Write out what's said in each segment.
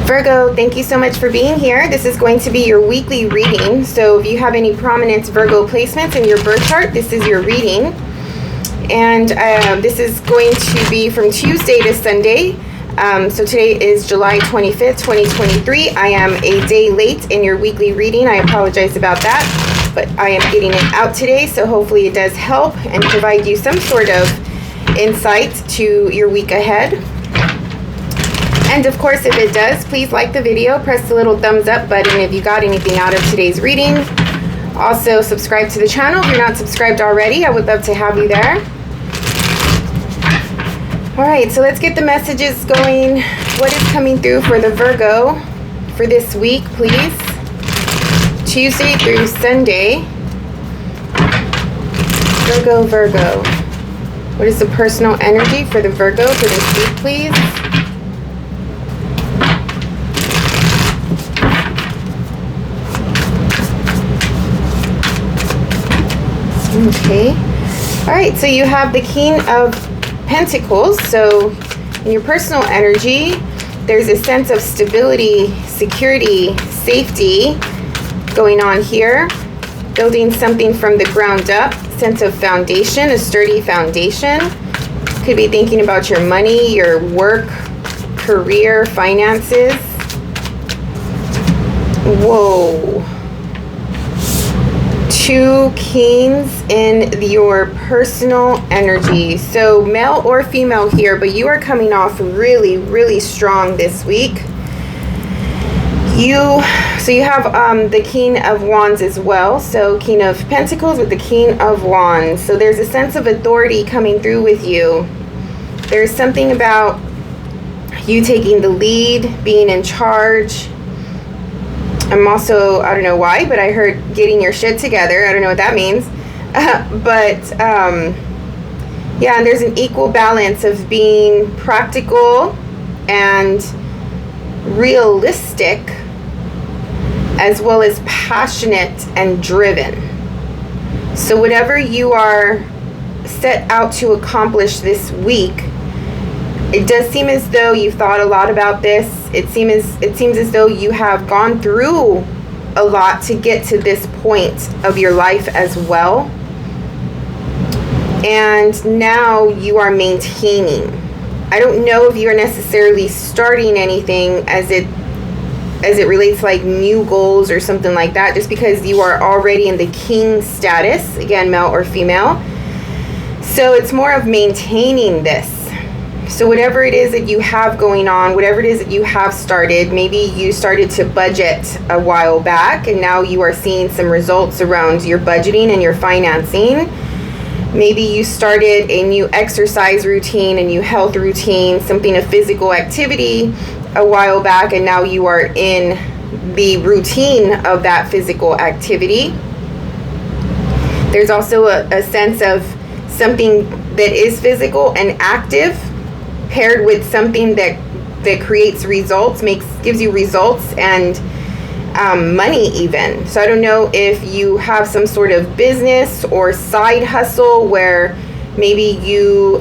Virgo, thank you so much for being here. This is going to be your weekly reading. So if you have any prominent Virgo placements in your birth chart, this is your reading. And this is going to be from Tuesday to Sunday. So today is July 25th, 2023. I am a day late in your weekly reading. I apologize about that, but I am getting it out today. So hopefully it does help and provide you some sort of insight to your week ahead. And of course, if it does, please like the video, press the little thumbs up button if you got anything out of today's reading. Also, subscribe to the channel if you're not subscribed already. I would love to have you there. All right, so let's get the messages going. What is coming through for the Virgo for this week, please? Tuesday through Sunday. Virgo. What is the personal energy for the Virgo for this week, please? Okay. All right, so you have the King of Pentacles. So in your personal energy, there's a sense of stability, security, safety going on here. Building something from the ground up, sense of foundation, a sturdy foundation. Could be thinking about your money, your work, career, finances. Whoa. 2 kings in your personal energy. So male or female here, but you are coming off really, really strong this week. You have the King of Wands as well. So King of Pentacles with the King of Wands. So there's a sense of authority coming through with you. There's something about you taking the lead, being in charge. I'm also, I don't know why, but I heard getting your shit together. I don't know what that means. Yeah, and there's an equal balance of being practical and realistic, as well as passionate and driven. So whatever you are set out to accomplish this week, it does seem as though you've thought a lot about this. It seems as though you have gone through a lot to get to this point of your life as well. And now you are maintaining. I don't know if you are necessarily starting anything as it relates like new goals or something like that, just because you are already in the king status, again, male or female. So it's more of maintaining this. So whatever it is that you have going on, whatever it is that you have started, maybe you started to budget a while back and now you are seeing some results around your budgeting and your financing. Maybe you started a new exercise routine, a new health routine, something of physical activity a while back, and now you are in the routine of that physical activity. There's also a sense of something that is physical and active paired with something that creates results, gives you results and money even. So I don't know if you have some sort of business or side hustle where maybe you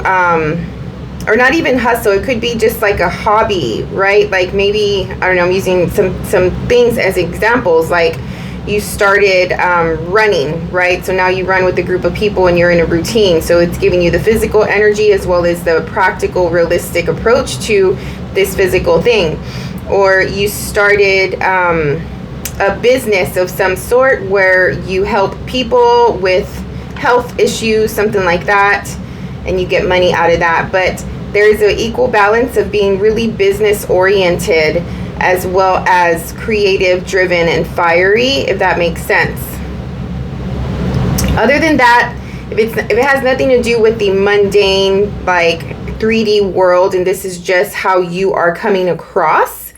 or not even hustle, it could be just like a hobby, right? Like maybe, I don't know, I'm using some things as examples, like you started running, right? So now you run with a group of people and you're in a routine. So it's giving you the physical energy as well as the practical, realistic approach to this physical thing. Or you started a business of some sort where you help people with health issues, something like that, and you get money out of that. But there's an equal balance of being really business oriented as well as creative, driven, and fiery, if that makes sense. Other than that, if it has nothing to do with the mundane, like 3D world, and this is just how you are coming across,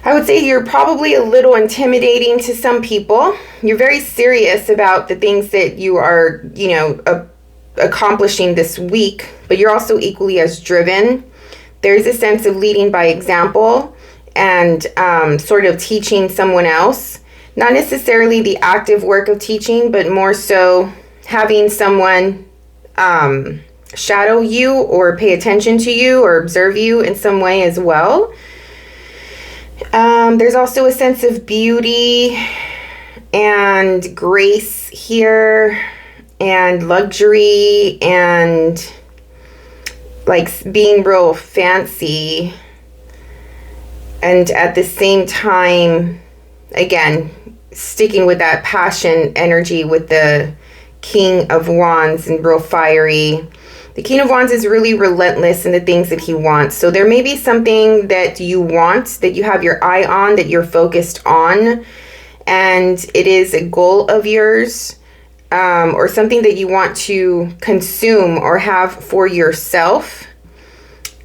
I would say you're probably a little intimidating to some people. You're very serious about the things that you are, accomplishing this week, but you're also equally as driven. There's a sense of leading by example and sort of teaching someone else. Not necessarily the active work of teaching, but more so having someone shadow you or pay attention to you or observe you in some way as well. There's also a sense of beauty and grace here, and luxury, and like being real fancy. And at the same time, again, sticking with that passion energy with the King of Wands and real fiery. The King of Wands is really relentless in the things that he wants. So there may be something that you want, that you have your eye on, that you're focused on, and it is a goal of yours, or something that you want to consume or have for yourself.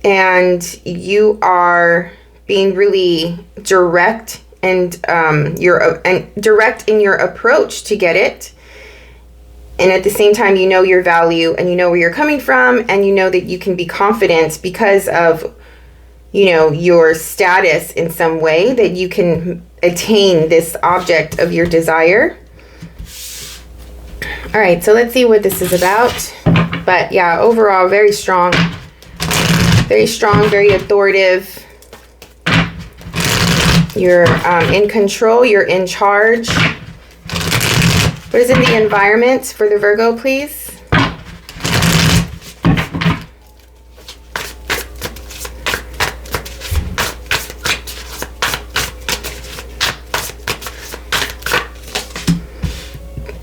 And you are being really direct and direct in your approach to get it. And at the same time, you know your value, and you know where you're coming from, and you know that you can be confident because of, you know, your status in some way, that you can attain this object of your desire. All right, so let's see what this is about. But yeah, overall, very strong, very authoritative. You're in control, you're in charge. What is in the environment for the Virgo, please?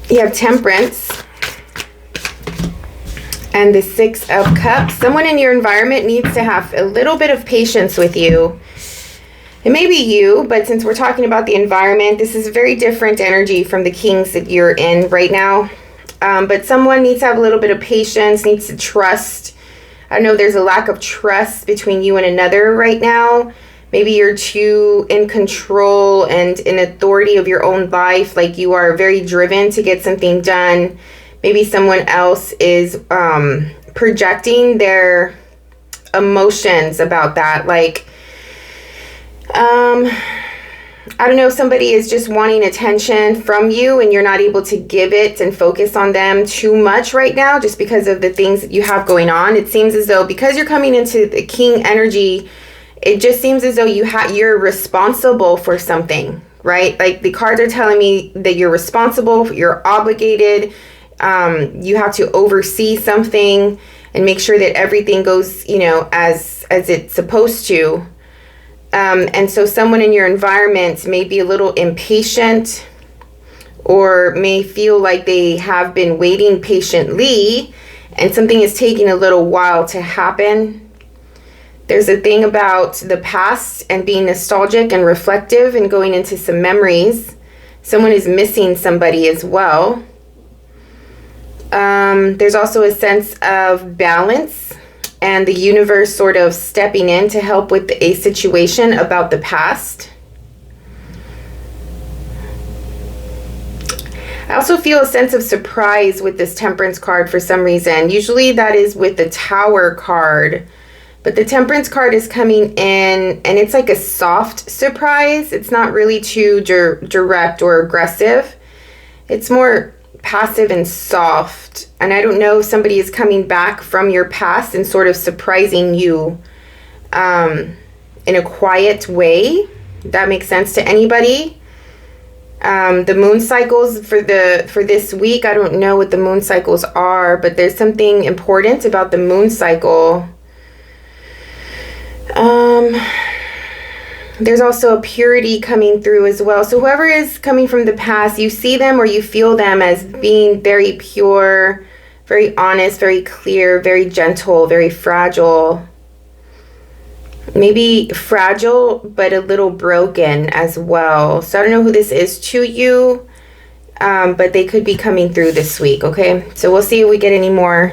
You have Temperance and the Six of Cups. Someone in your environment needs to have a little bit of patience with you. It may be you, but since we're talking about the environment, this is a very different energy from the kings that you're in right now. But someone needs to have a little bit of patience, needs to trust. I know there's a lack of trust between you and another right now. Maybe you're too in control and in authority of your own life. Like you are very driven to get something done. Maybe someone else is projecting their emotions about that. Like, I don't know, somebody is just wanting attention from you and you're not able to give it and focus on them too much right now just because of the things that you have going on. It seems as though because you're coming into the king energy, it just seems as though you're responsible for something, right? Like the cards are telling me that you're responsible, you're obligated, you have to oversee something and make sure that everything goes, you know, as it's supposed to. And so someone in your environment may be a little impatient or may feel like they have been waiting patiently and something is taking a little while to happen. There's a thing about the past and being nostalgic and reflective and going into some memories. Someone is missing somebody as well. There's also a sense of balance and the universe sort of stepping in to help with a situation about the past. I also feel a sense of surprise with this Temperance card for some reason. Usually that is with the Tower card, but the Temperance card is coming in and it's like a soft surprise. It's not really too direct or aggressive. It's more passive and soft. And I don't know if somebody is coming back from your past and sort of surprising you in a quiet way. That makes sense to anybody. The moon cycles for this week, I don't know what the moon cycles are, but there's something important about the moon cycle. There's also a purity coming through as well. So whoever is coming from the past, you see them or you feel them as being very pure, very honest, very clear, very gentle, very fragile. Maybe fragile, but a little broken as well. So I don't know who this is to you, but they could be coming through this week, okay? So we'll see if we get any more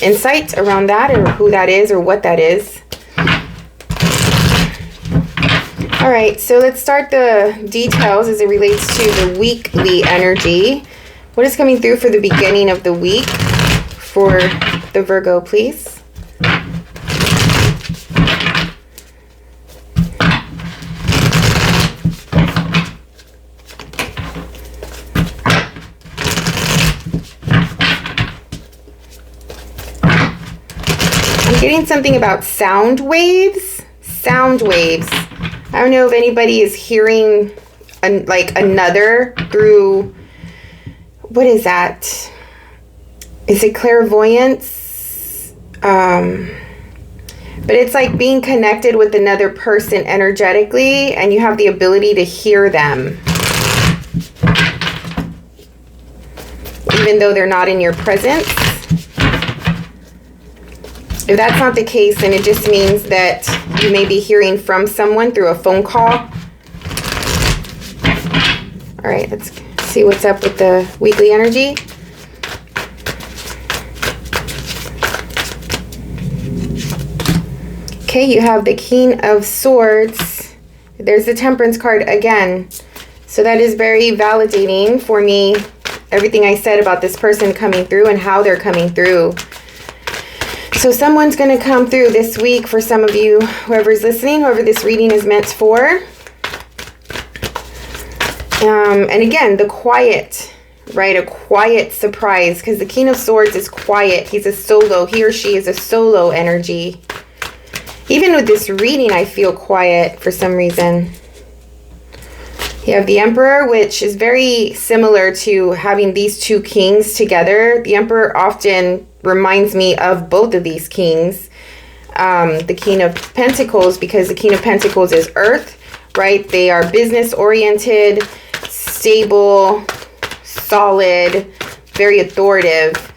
insight around that or who that is or what that is. All right, so let's start the details as it relates to the weekly energy. What is coming through for the beginning of the week for the Virgo, please? I'm getting something about sound waves. Sound waves. I don't know if anybody is hearing like another through, what is that? Is it clairvoyance? But it's like being connected with another person energetically, and you have the ability to hear them. Even though they're not in your presence. If that's not the case, then it just means that you may be hearing from someone through a phone call. All right, let's see what's up with the weekly energy. Okay, you have the King of Swords. There's the Temperance card again. So that is very validating for me. Everything I said about this person coming through and how they're coming through. So someone's going to come through this week for some of you, whoever's listening, whoever this reading is meant for. And again, the quiet, right? A quiet surprise, because the King of Swords is quiet. He's a solo. He or she is a solo energy. Even with this reading, I feel quiet for some reason. You have the Emperor, which is very similar to having these two kings together. The Emperor often reminds me of both of these kings. The King of Pentacles, because the King of Pentacles is Earth, right? They are business-oriented, stable, solid, very authoritative.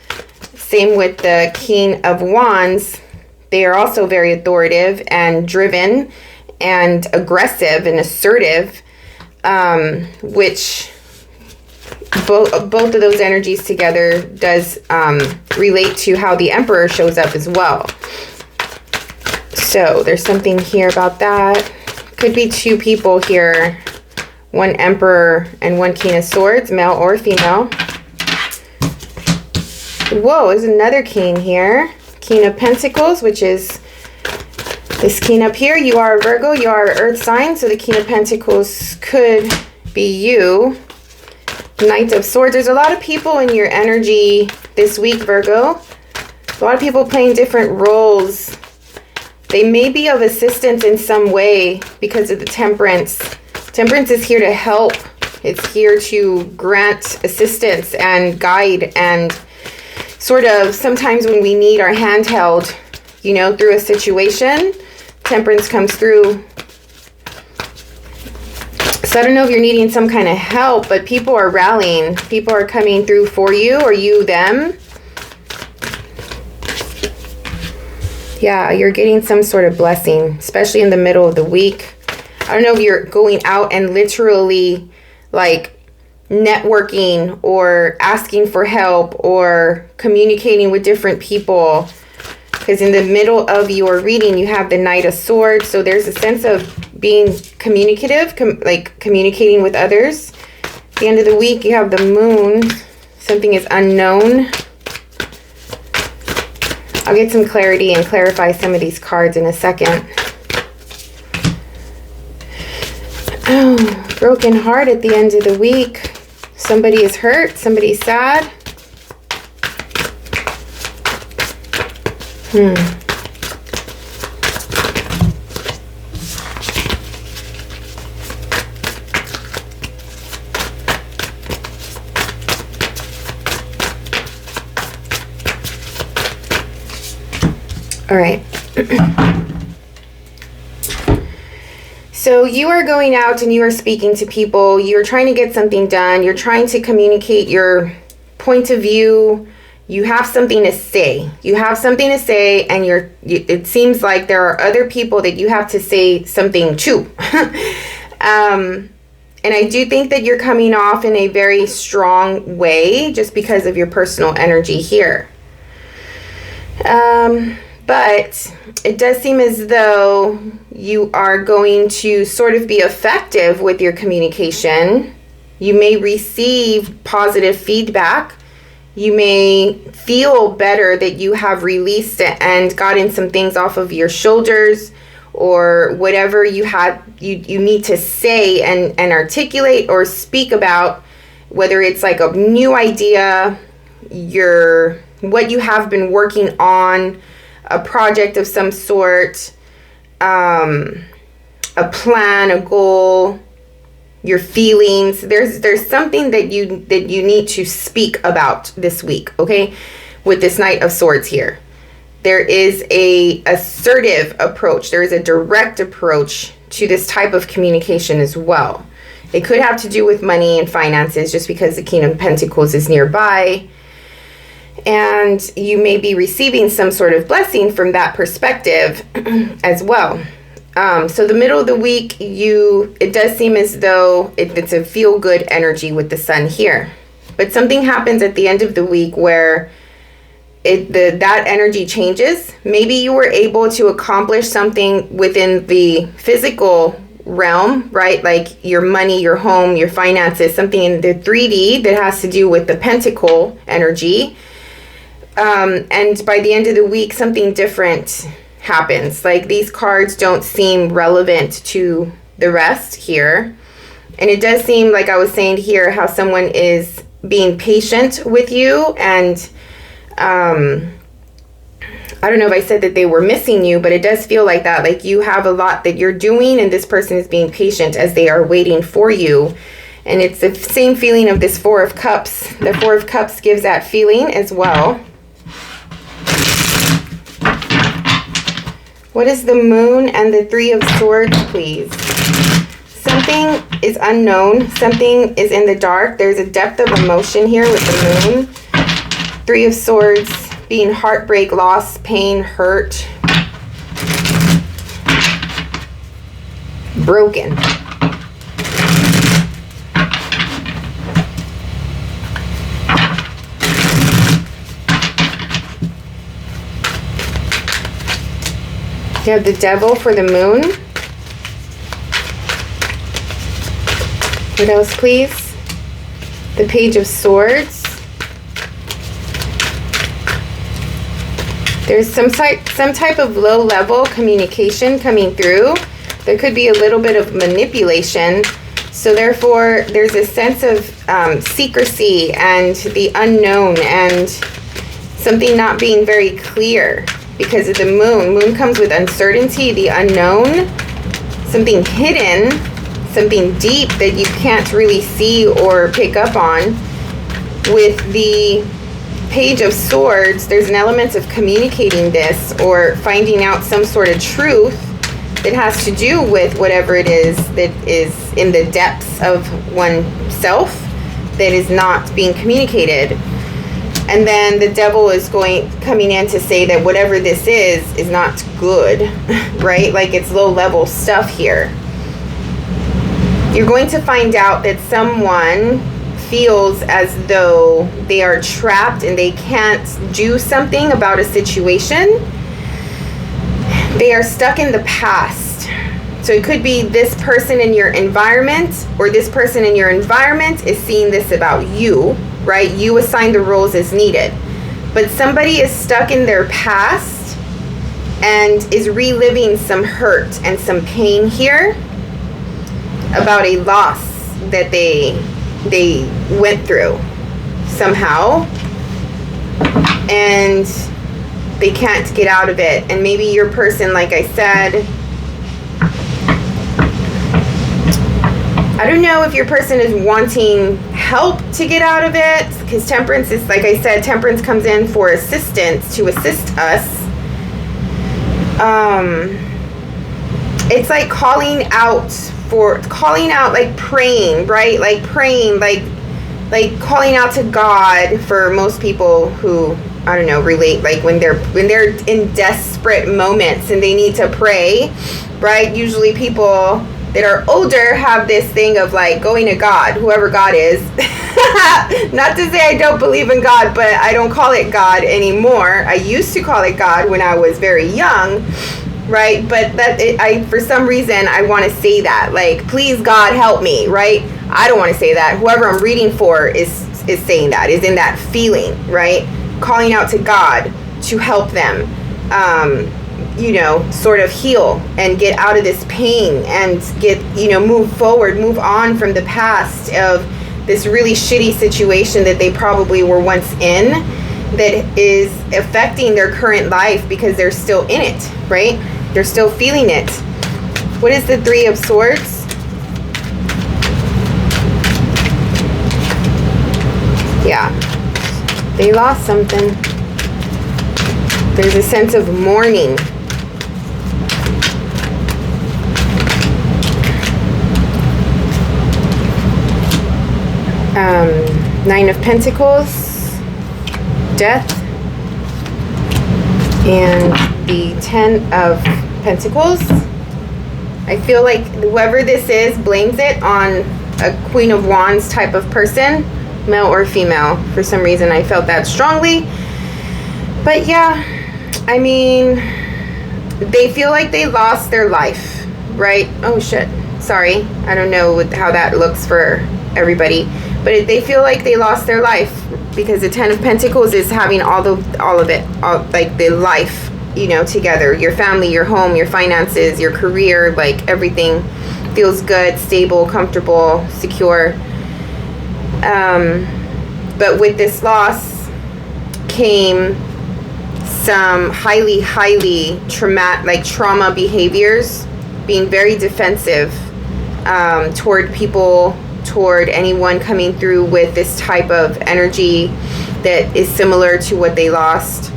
Same with the King of Wands. They are also very authoritative and driven and aggressive and assertive. Which both of those energies together does relate to how the Emperor shows up as well. So there's something here about that. Could be two people here. One Emperor and one King of Swords, male or female. Whoa, there's another king here. King of Pentacles, which is this king up here. You are a Virgo, you are an earth sign, so the King of Pentacles could be you. Knight of Swords. There's a lot of people in your energy this week, Virgo. A lot of people playing different roles. They may be of assistance in some way because of the Temperance. Temperance is here to help. It's here to grant assistance and guide, and sort of sometimes when we need our hand held, you know, through a situation, Temperance comes through. So I don't know if you're needing some kind of help, but people are rallying. People are coming through for you, or you them. Yeah, you're getting some sort of blessing, especially in the middle of the week. I don't know if you're going out and literally like networking or asking for help or communicating with different people. Because in the middle of your reading, you have the Knight of Swords. So there's a sense of being communicative, like communicating with others. At the end of the week, you have the Moon. Something is unknown. I'll get some clarity and clarify some of these cards in a second. Oh, broken heart at the end of the week. Somebody is hurt. Somebody's sad. All right. So you are going out and you are speaking to people. You're trying to get something done. You're trying to communicate your point of view. You have something to say. You have something to say, and it seems like there are other people that you have to say something to. And I do think that you're coming off in a very strong way just because of your personal energy here. But it does seem as though you are going to sort of be effective with your communication. You may receive positive feedback. You may feel better that you have released it and gotten some things off of your shoulders, or whatever you need to say and articulate or speak about, whether it's like a new idea, what you have been working on, a project of some sort. I a plan, a goal, your feelings. There's something that you need to speak about this week, okay? With this Knight of Swords here. There is a assertive approach. There is a direct approach to this type of communication as well. It could have to do with money and finances, just because the King of Pentacles is nearby. And you may be receiving some sort of blessing from that perspective as well. So the middle of the week, it does seem as though it's a feel-good energy with the Sun here. But something happens at the end of the week where that energy changes. Maybe you were able to accomplish something within the physical realm, right? Like your money, your home, your finances, something in the 3D that has to do with the pentacle energy. And by the end of the week, something different happens. Like these cards don't seem relevant to the rest here. And it does seem, like I was saying here, how someone is being patient with you, and I don't know if I said that they were missing you, but it does feel like that. Like you have a lot that you're doing, and this person is being patient as they are waiting for you. And it's the same feeling of this Four of Cups. The Four of Cups gives that feeling as well. What is the Moon and the Three of Swords, please? Something is unknown. Something is in the dark. There's a depth of emotion here with the Moon. Three of Swords being heartbreak, loss, pain, hurt, broken. You have the Devil for the Moon. What else, please? The Page of Swords. There's some type of low-level communication coming through. There could be a little bit of manipulation. So therefore, there's a sense of secrecy and the unknown, and something not being very clear because of the Moon. Moon comes with uncertainty, the unknown, something hidden, something deep that you can't really see or pick up on. With the Page of Swords, there's an element of communicating this or finding out some sort of truth that has to do with whatever it is that is in the depths of oneself that is not being communicated. And then the Devil is coming in to say that whatever this is not good, right? Like it's low-level stuff here. You're going to find out that someone feels as though they are trapped and they can't do something about a situation. They are stuck in the past. So it could be this person in your environment, or this person in your environment is seeing this about you, right? You assign the roles as needed. But somebody is stuck in their past and is reliving some hurt and some pain here about a loss that they went through somehow, and they can't get out of it. And maybe your person, like I said, I don't know if your person is wanting help to get out of it, because Temperance is, like I said, Temperance comes in for assistance, to assist us. It's like calling out, like praying, right? Like praying, like calling out to God for most people who, I don't know, relate, like when they're in desperate moments and they need to pray, right? Usually people that are older have this thing of like going to God, whoever God is. Not to say I don't believe in God, but I don't call it God anymore. I used to call it God when I was very young, right? But for some reason I want to say that, like, please God help me, right? I don't want to say that. Whoever I'm reading for is saying that, is in that feeling, right? Calling out to God to help them, sort of heal and get out of this pain and get, move forward, move on from the past of this really shitty situation that they probably were once in, that is affecting their current life because they're still in it, right? They're still feeling it. What is the Three of Swords? Yeah. They lost something. There's a sense of mourning. Nine of Pentacles, death, and the Ten of Pentacles. I feel like whoever this is blames it on a Queen of Wands type of person, male or female. For some reason I felt that strongly. But yeah, I mean, they feel like they lost their life, right? Oh shit, sorry. I don't know how that looks for everybody, but they feel like they lost their life because the Ten of Pentacles is having all of it, like the life, you know, together. Your family, your home, your finances, your career, like everything feels good, stable, comfortable, secure. But with this loss came some highly trauma behaviors, being very defensive toward people, toward anyone coming through with this type of energy that is similar to what they lost.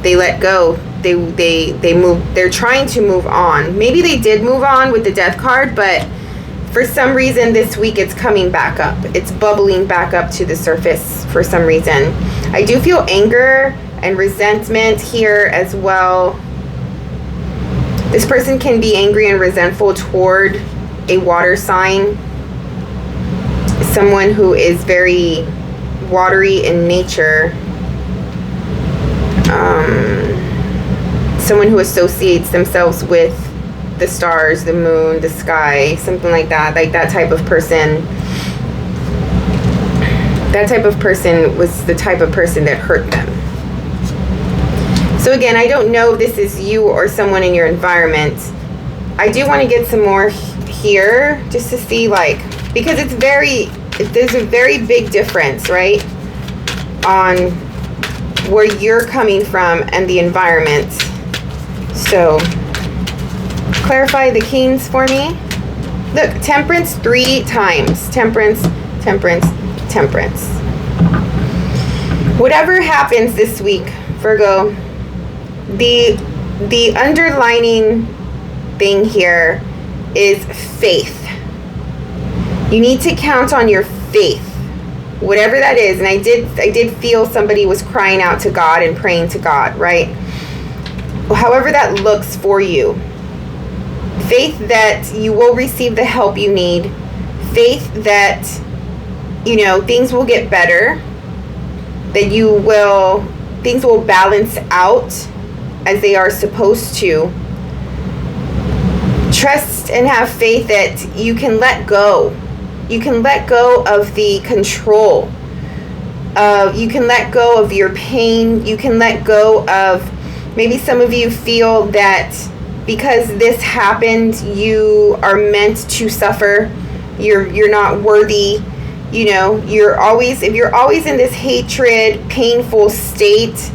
They let go. They move. They're trying to move on. Maybe they did move on with the Death card, but for some reason this week it's coming back up. It's bubbling back up to the surface for some reason. I do feel anger and resentment here as well. This person can be angry and resentful toward a water sign, someone who is very watery in nature, someone who associates themselves with the stars, the moon, the sky, something like that. Like that type of person. That type of person was the type of person that hurt them. So again, I don't know if this is you or someone in your environment. I do want to get some more here just to see, like, because there's a very big difference, right, on where you're coming from and the environment. So clarify the Kings for me. Look, Temperance 3 times. Temperance, Temperance, Temperance. Whatever happens this week, Virgo, the underlining thing here is faith. You need to count on your faith, whatever that is. And I did feel somebody was crying out to God and praying to God, right? However that looks for you. Faith that you will receive the help you need. Faith that, you know, things will get better. That things will balance out as they are supposed to. Trust and have faith that you can let go. You can let go of the control. You can let go of your pain. You can let go of, maybe some of you feel that because this happened, you are meant to suffer. You're not worthy. You know, if you're always in this hatred, painful state,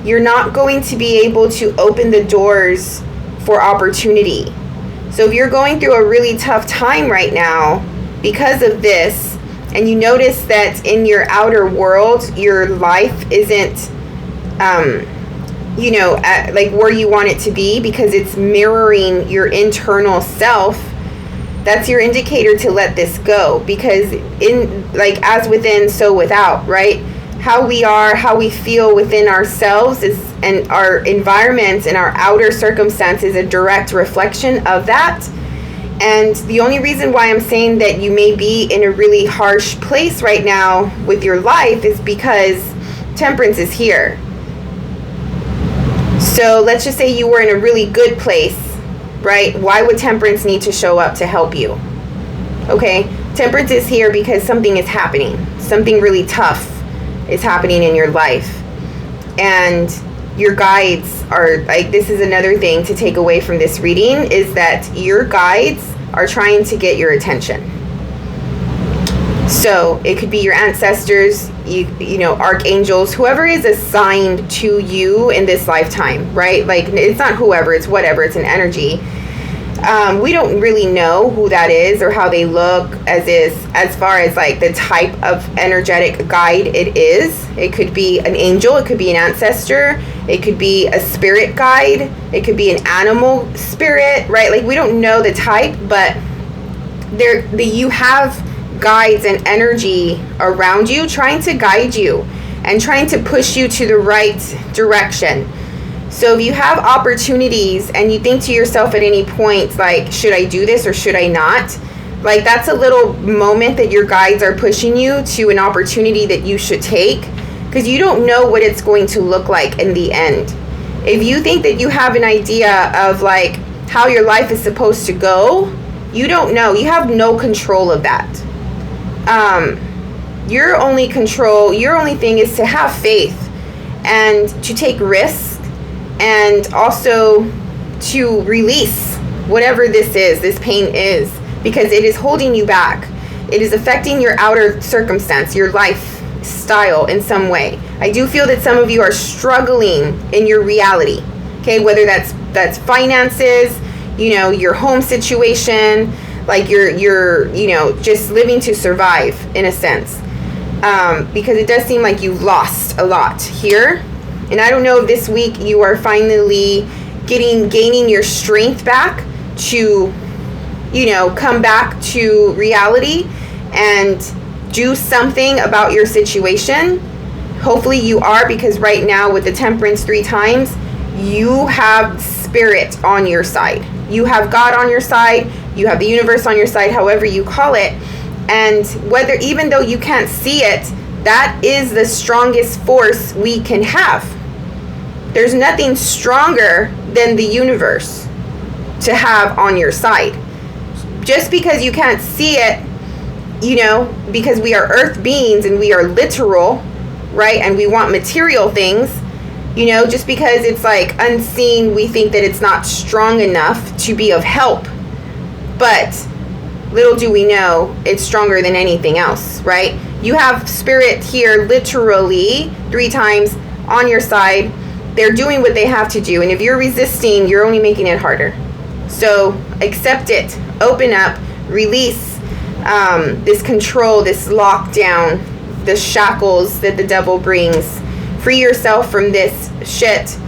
you're not going to be able to open the doors for opportunity. So if you're going through a really tough time right now because of this, and you notice that in your outer world, your life isn't, like where you want it to be, because it's mirroring your internal self, that's your indicator to let this go. Because as within, so without, right? How we are, how we feel within ourselves and our environments and our outer circumstances, a direct reflection of that. And the only reason why I'm saying that you may be in a really harsh place right now with your life is because Temperance is here. So let's just say you were in a really good place, right? Why would Temperance need to show up to help you? Okay, Temperance is here because something is happening. Something really tough is happening in your life. And your guides are, like, this is another thing to take away from this reading, is that your guides are trying to get your attention. So it could be your ancestors, you know, archangels, whoever is assigned to you in this lifetime, right? Like, it's not whoever, it's whatever, it's an energy. We don't really know who that is or how they look as far as like the type of energetic guide it is. It could be an angel, it could be an ancestor, it could be a spirit guide, it could be an animal spirit, right? Like, we don't know the type, but you have guides and energy around you trying to guide you and trying to push you to the right direction. So if you have opportunities and you think to yourself at any point, like, should I do this or should I not? Like, that's a little moment that your guides are pushing you to an opportunity that you should take, because you don't know what it's going to look like in the end. If you think that you have an idea of like how your life is supposed to go, you don't know. You have no control of that. Your only thing is to have faith and to take risks, and also to release whatever this pain is, because it is holding you back. It is affecting your outer circumstance, your lifestyle in some way. I do feel that some of you are struggling in your reality, okay? Whether that's finances, you know, your home situation, like you're you know, just living to survive in a sense, because it does seem like you've lost a lot here. And I don't know if this week you are finally gaining your strength back to, you know, come back to reality and do something about your situation. Hopefully you are, because right now with the Temperance 3 times, you have spirit on your side. You have God on your side. You have the universe on your side, however you call it. And even though you can't see it, that is the strongest force we can have. There's nothing stronger than the universe to have on your side. Just because you can't see it, you know, because we are earth beings and we are literal, right? And we want material things, you know, just because it's like unseen, we think that it's not strong enough to be of help. But little do we know, it's stronger than anything else, right? You have spirit here literally 3 times on your side. They're doing what they have to do. And if you're resisting, you're only making it harder. So accept it. Open up. Release this control, this lockdown, the shackles that the devil brings. Free yourself from this shit.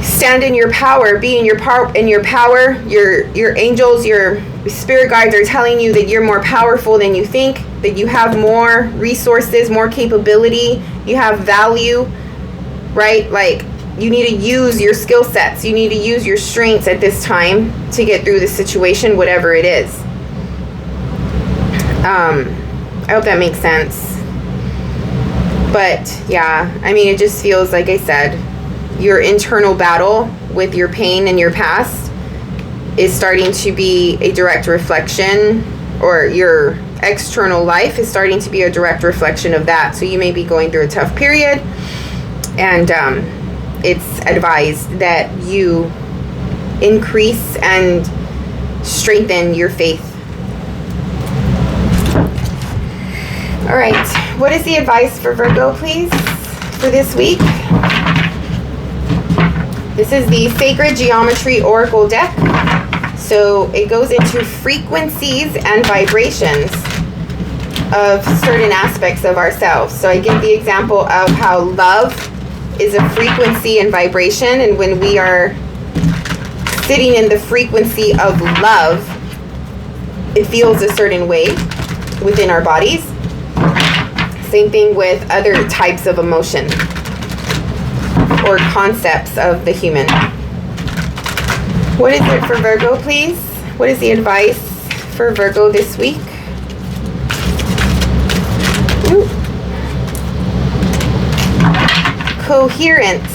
Stand in your power. Be in your power. Your angels, your spirit guides are telling you that you're more powerful than you think, that you have more resources, more capability, you have value, right? Like, you need to use your skill sets. You need to use your strengths at this time to get through the situation, whatever it is. I hope that makes sense. But yeah, I mean, it just feels, like I said, your internal battle with your pain and your past is starting to be a direct reflection, or your external life is starting to be a direct reflection of that. So you may be going through a tough period, and it's advised that you increase and strengthen your faith. All right, what is the advice for Virgo, please, for this week? This is the Sacred Geometry Oracle deck. So it goes into frequencies and vibrations of certain aspects of ourselves. So I give the example of how love is a frequency and vibration, and when we are sitting in the frequency of love, it feels a certain way within our bodies. Same thing with other types of emotion or concepts of the human. What is it for Virgo, please? What is the advice for Virgo this week? Ooh. Coherence.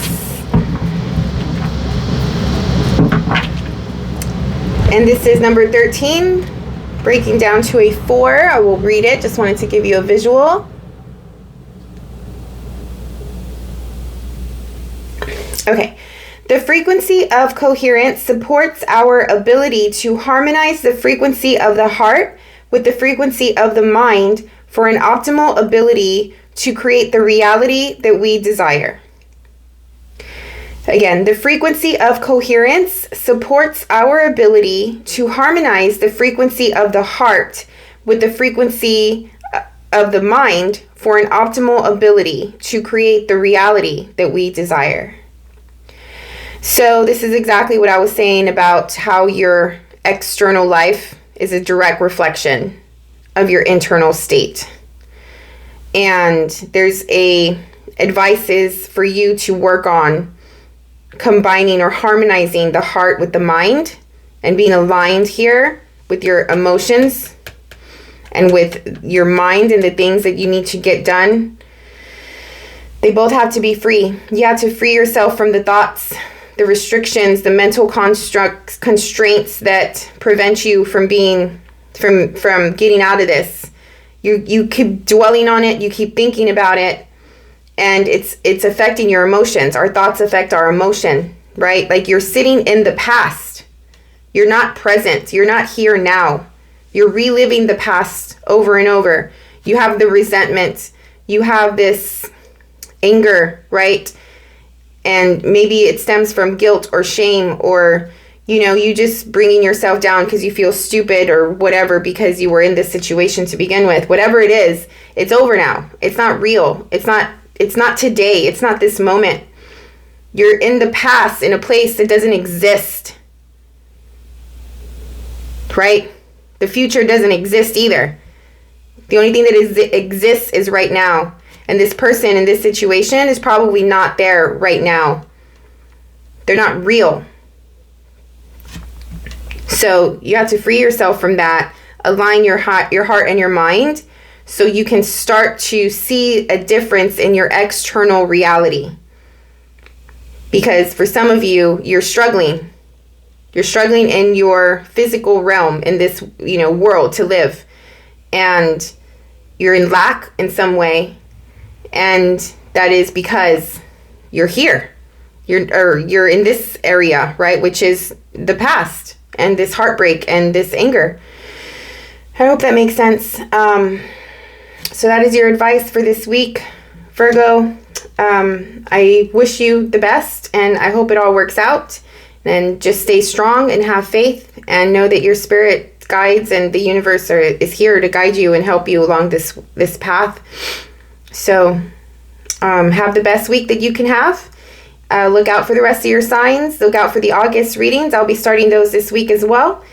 And this is number 13, breaking down to a 4. I will read it. Just wanted to give you a visual. Okay. The frequency of coherence supports our ability to harmonize the frequency of the heart, with the frequency of the mind for an optimal ability to create the reality that we desire. Again, the frequency of coherence supports our ability to harmonize the frequency of the heart with the frequency of the mind for an optimal ability to create the reality that we desire. So this is exactly what I was saying about how your external life is a direct reflection of your internal state. And there's advice is for you to work on combining or harmonizing the heart with the mind and being aligned here with your emotions and with your mind and the things that you need to get done. They both have to be free. You have to free yourself from the thoughts, the restrictions, the mental constraints that prevent you from getting out of this. You keep dwelling on it, you keep thinking about it, and it's affecting your emotions. Our thoughts affect our emotion, right? Like you're sitting in the past. You're not present. You're not here now. You're reliving the past over and over. You have the resentment. You have this anger, right? And maybe it stems from guilt or shame, or, you just bringing yourself down because you feel stupid or whatever because you were in this situation to begin with. Whatever it is, it's over now. It's not real. It's not today. It's not this moment. You're in the past in a place that doesn't exist, right? The future doesn't exist either. The only thing that exists is right now. And this person in this situation is probably not there right now. They're not real. So you have to free yourself from that, align your heart and your mind so you can start to see a difference in your external reality. Because for some of you, you're struggling. You're struggling in your physical realm, in this, world to live. And you're in lack in some way. And that is because you're here. You're in this area, right? Which is the past and this heartbreak and this anger. I hope that makes sense. So that is your advice for this week, Virgo. I wish you the best and I hope it all works out. And just stay strong and have faith and know that your spirit guides and the universe is here to guide you and help you along this path. So have the best week that you can have. Look out for the rest of your signs. Look out for the August readings. I'll be starting those this week as well.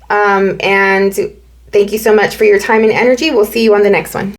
And thank you so much for your time and energy. We'll see you on the next one.